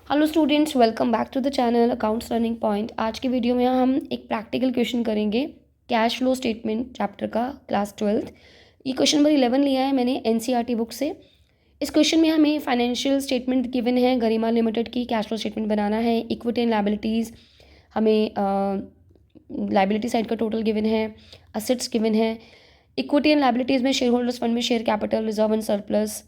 Hello students, welcome back to the channel accounts learning point. आज की video में हम एक प्रैक्टिकल क्वेश्चन करेंगे कैश फ्लो स्टेटमेंट चैप्टर का, क्लास 12th। ये क्वेश्चन नंबर 11 लिया है मैंने एनसीईआरटी बुक से। इस क्वेश्चन में हमें फाइनेंशियल स्टेटमेंट गिवन है, गरिमा लिमिटेड की कैश फ्लो स्टेटमेंट बनाना है। इक्विटी एंड लायबिलिटीज़ हमें लायबिलिटी साइड का टोटल गिवन है, असेट्स गिवन है। इक्विटी एंड लायबिलिटीज़ में शेयर होल्डर्स फंड में share capital, reserve and surplus.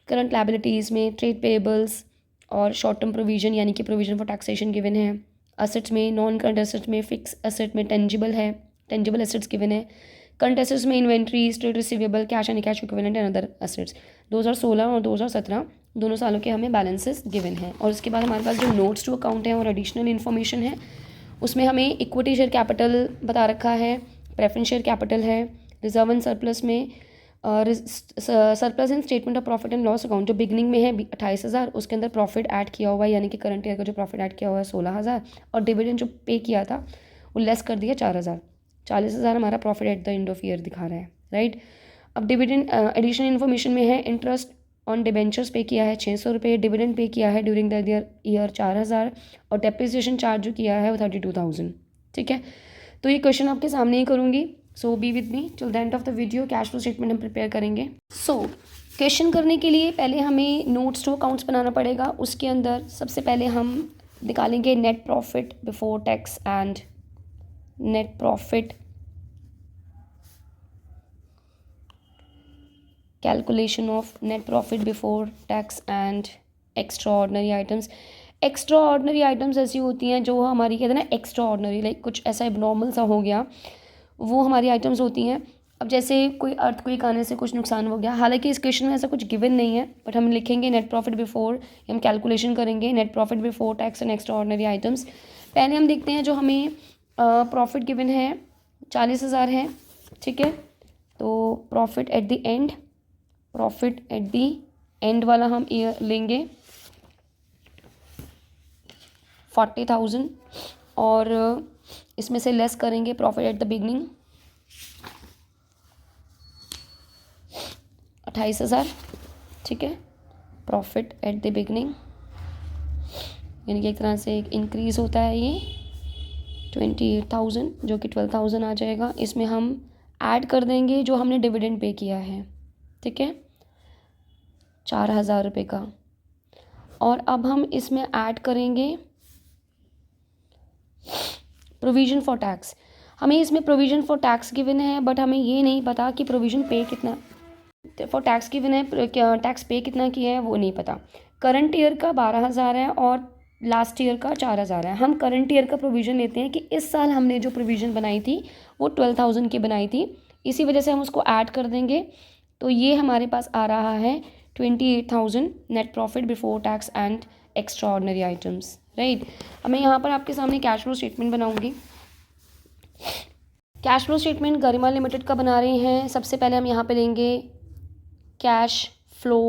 Current liabilities में ट्रेड पेएबल्स और शॉर्ट टर्म प्रोविजन यानी कि प्रोविजन फॉर टैक्सेशन गिवन है। असेट्स में नॉन करंट एसेट्स में फिक्स एसेट में टेंजिबल है, टेंजिबल एसेट्स गिवन है। करंट एसेट्स में inventories, trade receivable, cash and cash equivalent and other assets. 2016 और 2017 दोनों सालों के हमें बैलेंसेस गिवन है। और उसके बाद हमारे पास जो नोट्स टू अकाउंट है और एडिशनल इन्फॉर्मेशन है, उसमें हमें इक्विटी शेयर कैपिटल बता रखा है, प्रेफरेंस शेयर कैपिटल है, रिजर्व एंड सरप्लस में surplus in statement of profit and loss account जो बिगनिंग में है 28,000, उसके अंदर प्रॉफिट ऐड किया हुआ है यानी कि करंट ईयर का जो प्रॉफिट ऐड किया हुआ है 16,000, और डिविडेंड जो पे किया था वो लेस कर दिया 4,000। 40,000 हमारा profit at the end of year दिखा रहा है, राइट। अब डिविडेंड एडिशनल इन्फॉर्मेशन में है, इंटरेस्ट ऑन डिबेंचर्स पे किया है 600 रुपये, डिविडेंड पे किया है ड्यूरिंग द ईयर 4,000, और डेप्रिसिएशन चार्ज जो किया है वो 32,000। ठीक है, तो ये क्वेश्चन आपके सामने ही करूँगी। So be with me till the end of the video. Cash flow statement हम प्रिपेयर करेंगे। सो क्वेश्चन करने के लिए पहले हमें नोट्स टू अकाउंट्स बनाना पड़ेगा। उसके अंदर सबसे पहले हम निकालेंगे net profit before tax and net profit calculation of net profit before tax and extra ordinary items. Extra ordinary items ऐसी होती हैं जो हमारी कहते हैं ना एक्स्ट्रा ऑर्डनरी, लाइक कुछ ऐसा एबनॉर्मल सा हो गया, वो हमारी आइटम्स होती हैं। अब जैसे कोई अर्थक्वेक आने से कुछ नुकसान हो गया, हालांकि इस क्वेश्चन में ऐसा कुछ गिवन नहीं है, बट हम लिखेंगे नेट प्रॉफिट बिफोर, हम कैलकुलेशन करेंगे net profit before tax and extra ordinary items. पहले हम देखते हैं जो हमें प्रॉफिट गिवन है 40,000 है। ठीक है, तो profit at the end, profit at the end वाला हम ईयर लेंगे 40,000, और इसमें से लेस करेंगे प्रॉफिट एट द बिगनिंग 28,000। ठीक है, प्रॉफिट एट द बिगनिंग यानी कि एक तरह से एक इंक्रीज़ होता है ये 28,000 जो कि 12,000 आ जाएगा। इसमें हम ऐड कर देंगे जो हमने डिविडेंड पे किया है, ठीक है, 4,000 रुपये का। और अब हम इसमें ऐड करेंगे प्रोविज़न फॉर टैक्स। हमें इसमें प्रोविज़न फॉर टैक्स गिवन है, बट हमें ये नहीं पता कि प्रोविज़न पे कितना फॉर टैक्स गिवन है, टैक्स पे कितना किया है वो नहीं पता। करंट ईयर का 12,000 है और लास्ट ईयर का 4,000 है। हम करंट ईयर का प्रोविज़न लेते हैं कि इस साल हमने जो प्रोविज़न बनाई थी वो 12,000 की बनाई थी, इसी वजह से हम उसको ऐड कर देंगे। तो ये हमारे पास आ रहा है 28,000 net profit before tax and extra ordinary items, right. अब मैं यहाँ पर आपके सामने कैश फ्लो स्टेटमेंट बनाऊंगी। कैश फ्लो स्टेटमेंट गरिमा लिमिटेड का बना रहे हैं। सबसे पहले हम यहाँ पे लेंगे cash flow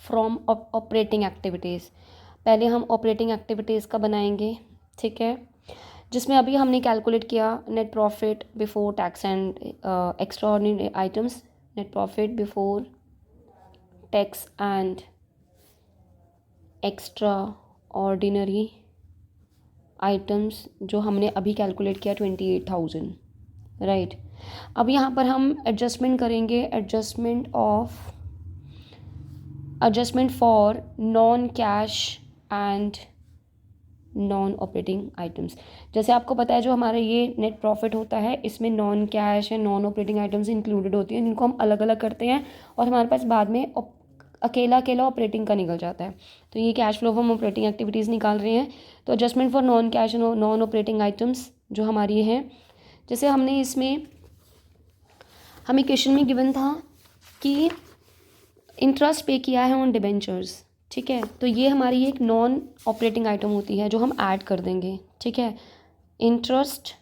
from operating activities. पहले हम ऑपरेटिंग एक्टिविटीज़ का बनाएंगे, ठीक है, जिसमें अभी हमने कैलकुलेट किया net profit before tax and extra ordinary items, net profit before tax and extra ordinary items जो हमने अभी कैलकुलेट किया 28,000, राइट। अब यहाँ पर हम एडजस्टमेंट करेंगे, adjustment for non cash and non operating items. जैसे आपको पता है जो हमारा ये नेट प्रॉफिट होता है इसमें non cash and non operating items included होती हैं, जिनको हम अलग अलग करते हैं और हमारे पास बाद में अकेला अकेला ऑपरेटिंग का निकल जाता है। तो ये कैश फ्लो हम ऑपरेटिंग एक्टिविटीज़ निकाल रहे हैं। तो adjustment for non cash and non operating items जो हमारी है, जैसे हमने इसमें हमें क्वेश्चन में गिवन था कि इंटरेस्ट पे किया है ऑन डिबेंचर्स, ठीक है, तो ये हमारी एक नॉन ऑपरेटिंग आइटम होती है जो हम ऐड कर देंगे, ठीक है। इंटरेस्ट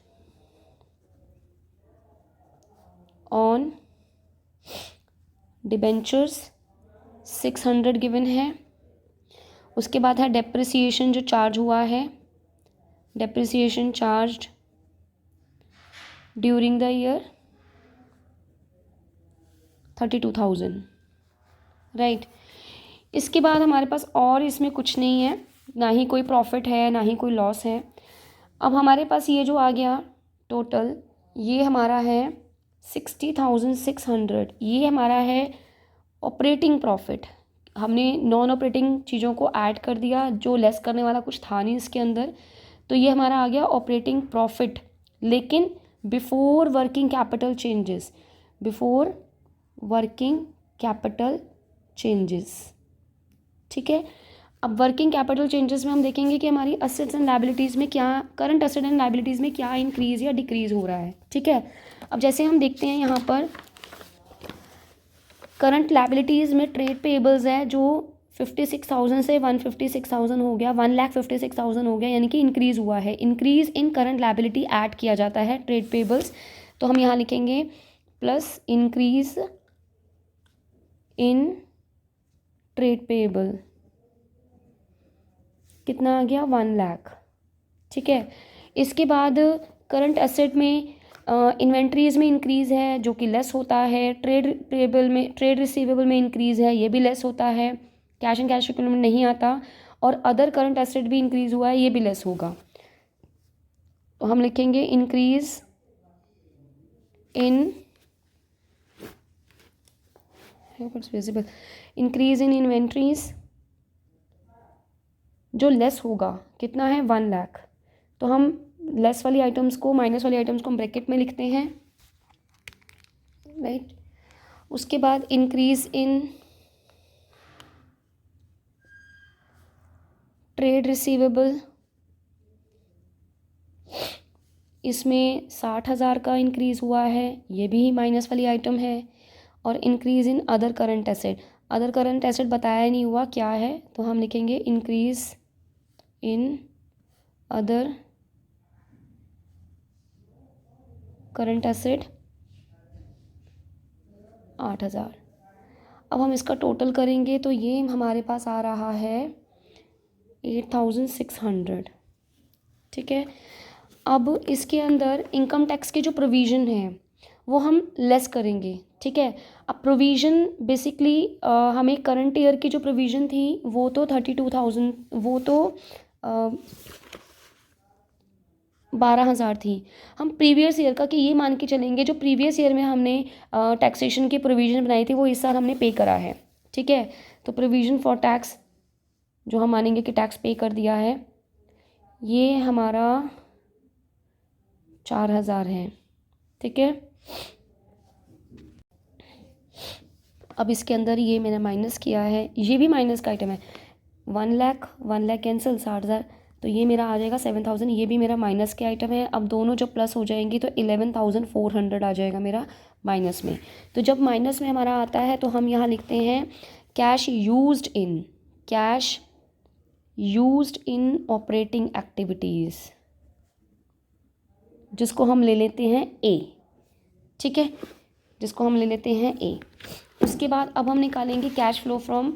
ऑन डिबेंचर्स 600 गिवन है। उसके बाद है डेप्रिसिएशन जो चार्ज हुआ है, depreciation charge during the year 32,000, right. इसके बाद हमारे पास और इसमें कुछ नहीं है, ना ही कोई प्रॉफिट है ना ही कोई लॉस है। अब हमारे पास ये जो आ गया टोटल, ये हमारा है 60,600, ये हमारा है ऑपरेटिंग प्रॉफिट। हमने नॉन ऑपरेटिंग चीज़ों को ऐड कर दिया, जो लेस करने वाला कुछ था नहीं इसके अंदर, तो ये हमारा आ गया ऑपरेटिंग प्रॉफिट, लेकिन before working capital changes, before working capital changes. ठीक है, अब वर्किंग कैपिटल चेंजेस में हम देखेंगे कि हमारी असेट्स एंड लायबिलिटीज़ में क्या, करंट असेट एंड लायबिलिटीज़ में क्या इंक्रीज़ या डिक्रीज़ हो रहा है। ठीक है, अब जैसे हम देखते हैं यहाँ पर करंट लायबिलिटीज़ में ट्रेड पेबल्स है जो 56,000 से 156,000 हो गया, 1,56,000 हो गया, यानी कि इंक्रीज़ हुआ है। Increase in current liability add किया जाता है ट्रेड पेबल्स, तो हम यहाँ लिखेंगे plus increase in trade payable, कितना आ गया 1 लाख। ठीक है, इसके बाद करंट एसेट में इन्वेंट्रीज में इंक्रीज़ है जो कि लेस होता है, ट्रेड पेबल में, ट्रेड रिसीवेबल में इंक्रीज़ है, ये भी लेस होता है, कैश एंड कैश इक्विवेलेंट नहीं आता, और अदर करंट एसेट भी इंक्रीज़ हुआ है, ये भी लेस होगा। तो हम लिखेंगे increase in visible, increase in inventories जो लेस होगा, कितना है 1 लाख। तो हम लेस वाली आइटम्स को, माइनस वाली आइटम्स को हम ब्रैकेट में लिखते हैं, राइट। उसके बाद इंक्रीज़ इन ट्रेड रिसीवेबल, इसमें 60,000 का इंक्रीज़ हुआ है, ये भी माइनस वाली आइटम है। और increase in other current asset, other current asset बताया नहीं हुआ क्या है, तो हम लिखेंगे increase in other current asset 8,000। अब हम इसका टोटल करेंगे तो ये हमारे पास आ रहा है 8,600। ठीक है, अब इसके अंदर इनकम टैक्स के जो प्रोविज़न है वो हम लेस करेंगे। ठीक है, अब प्रोविज़न बेसिकली हमें करंट ईयर की जो प्रोविज़न थी वो तो 32,000, वो तो 12,000 थी। हम प्रीवियस ईयर का कि ये मान के चलेंगे जो प्रीवियस ईयर में हमने टैक्सेशन की प्रोविज़न बनाई थी वो इस साल हमने पे करा है। ठीक है, तो प्रोविज़न फॉर टैक्स जो हम मानेंगे कि टैक्स पे कर दिया है, ये हमारा 4,000 है। ठीक है, अब इसके अंदर ये मैंने माइनस किया है, ये भी माइनस का आइटम है, 1 लाख कैंसिल, 60,000, तो ये मेरा आ जाएगा 7,000, ये भी मेरा माइनस के आइटम है। अब दोनों जब प्लस हो जाएंगी तो 11,400 आ जाएगा मेरा माइनस में। तो जब माइनस में हमारा आता है तो हम यहाँ लिखते हैं cash used in, cash used in operating activities, जिसको हम ले लेते हैं ए। ठीक है, जिसको हम ले लेते हैं ए। उसके बाद अब हम निकालेंगे cash flow from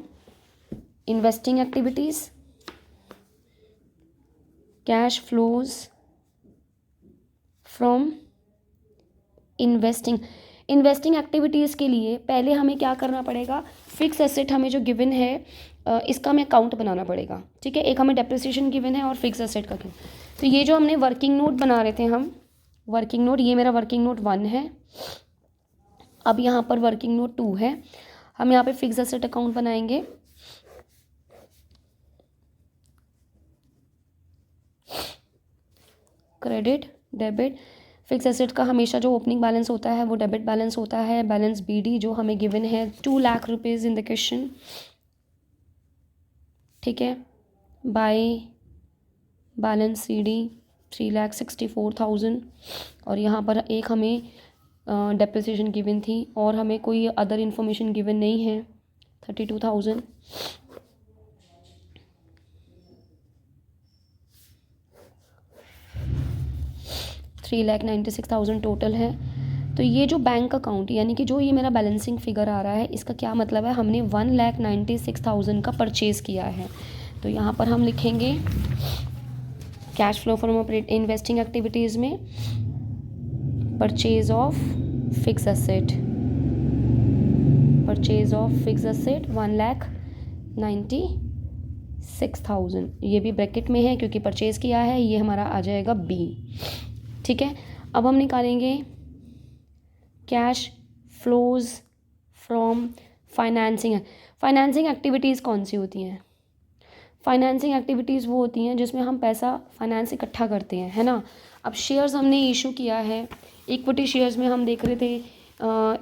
investing activities, cash flows from investing activities के लिए पहले हमें क्या करना पड़ेगा, फिक्स एसेट हमें जो गिवन है इसका हमें अकाउंट बनाना पड़ेगा। ठीक है, एक हमें डेप्रिसिएशन गिवन है और फिक्स एसेट का गिवन। तो ये जो हमने वर्किंग नोट बना रहे थे हम, वर्किंग नोट, ये मेरा वर्किंग नोट 1 है। अब यहाँ पर वर्किंग नोट 2 है, हम यहाँ पे फिक्स एसेट अकाउंट बनाएंगे। क्रेडिट, डेबिट, फिक्स एसेट का हमेशा जो ओपनिंग बैलेंस होता है वो डेबिट बैलेंस होता है, बैलेंस BD जो हमें गिवन है 2 lakh rupees in the question. ठीक है, बाय बैलेंस CD 3,64,000, और यहाँ पर एक हमें डेप्रिसिएशन गिवन थी और हमें कोई अदर इन्फॉर्मेशन गिवन नहीं है, 32,000। $3,96,000 टोटल है। तो ये जो बैंक अकाउंट यानी कि जो ये मेरा बैलेंसिंग फिगर आ रहा है, इसका क्या मतलब है, हमने 1,96,000 का परचेज़ किया है। तो यहाँ पर हम लिखेंगे cash flow from investing activities में purchase of fix asset, purchase of fix asset 1,96,000। 6,000, ये भी ब्रैकेट में है क्योंकि परचेज़ किया है, ये हमारा आ जाएगा बी। ठीक है, अब हम निकालेंगे cash flows from financing. Financing activities कौन सी होती हैं? फाइनेंसिंग एक्टिविटीज़ वो होती हैं जिसमें हम पैसा फाइनेंस इकट्ठा करते हैं, है ना। अब शेयर्स हमने इशू किया है, इक्विटी शेयर्स में हम देख रहे थे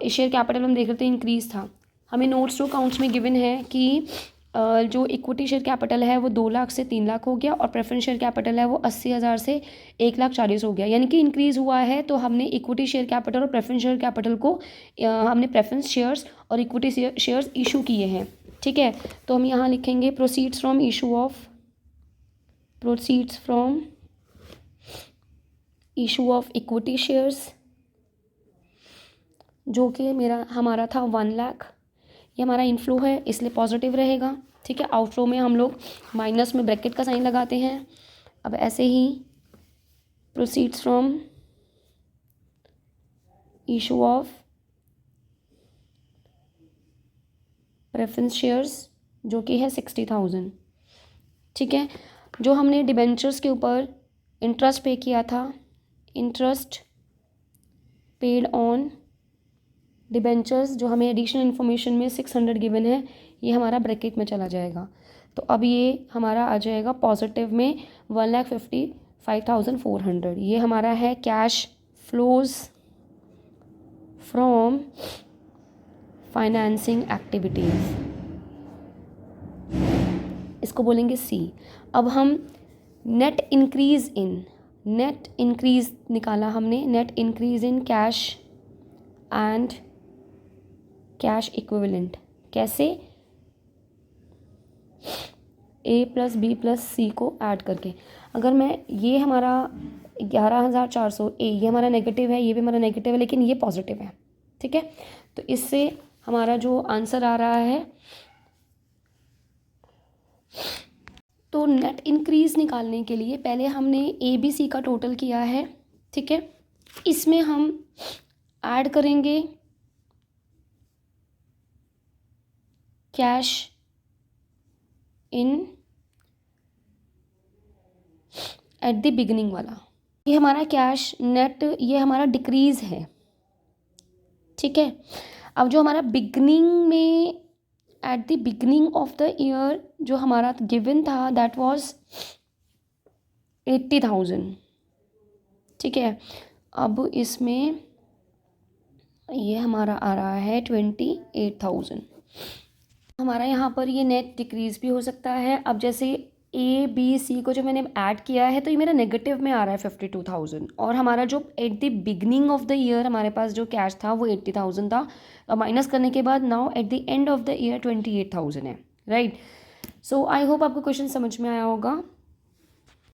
शेयर कैपिटल हम देख रहे थे इंक्रीज़ था। हमें नोट्स टू अकाउंट्स में गिवन है कि जो इक्विटी शेयर कैपिटल है वो 2 लाख से 3 लाख हो गया और प्रेफरेंस शेयर कैपिटल है वो 80,000 से 1,40,000 हो गया, यानी कि इंक्रीज़ हुआ है। तो हमने इक्विटी शेयर कैपिटल और प्रेफरेंस शेयर कैपिटल को हमने प्रेफरेंस शेयर्स और इक्विटी शेयर्स इशू किए हैं। ठीक है, तो हम यहाँ लिखेंगे proceeds from issue of equity shares, जो कि हमारा था 1 लाख। ये हमारा इनफ्लो है इसलिए पॉजिटिव रहेगा। ठीक है, आउटफ्लो में हम लोग माइनस में ब्रैकेट का साइन लगाते हैं। अब ऐसे ही proceeds from issue of preference shares, जो कि है 60,000। ठीक है, जो हमने डिबेंचर्स के ऊपर इंटरेस्ट पे किया था, इंटरेस्ट पेड ऑन डिबेंचर्स, जो हमें एडिशनल इन्फॉर्मेशन में 600 गिवन है, ये हमारा ब्रैकेट में चला जाएगा। तो अब ये हमारा आ जाएगा पॉजिटिव में 1,55,400। ये हमारा है cash flows from financing activities, इसको बोलेंगे सी। अब हम नेट इंक्रीज़ निकाला हमने, net increase in cash and cash equivalent. कैसे? ए प्लस बी प्लस सी को ऐड करके। अगर मैं ये हमारा 11,400 ए, ये हमारा नेगेटिव है, ये भी हमारा नेगेटिव है, लेकिन ये पॉजिटिव है। ठीक है, तो इससे हमारा जो आंसर आ रहा है, तो नेट इंक्रीज़ निकालने के लिए पहले हमने ए बी सी का टोटल किया है। ठीक है, इसमें हम ऐड करेंगे cash in at the beginning वाला। ये हमारा कैश नेट, ये हमारा डिक्रीज़ है। ठीक है, अब जो हमारा बिगनिंग में at the beginning of the year जो हमारा गिवन था दैट वाज 80,000। ठीक है, अब इसमें ये हमारा आ रहा है 28,000। हमारा यहाँ पर ये नेट डिक्रीज़ भी हो सकता है। अब जैसे ए बी सी को जो मैंने ऐड किया है तो ये मेरा नेगेटिव में आ रहा है 52,000, और हमारा जो at the beginning of the year हमारे पास जो कैश था वो 80,000 था, और माइनस करने के बाद now at the end of the year 28,000 है। राइट, सो आई होप आपको क्वेश्चन समझ में आया होगा।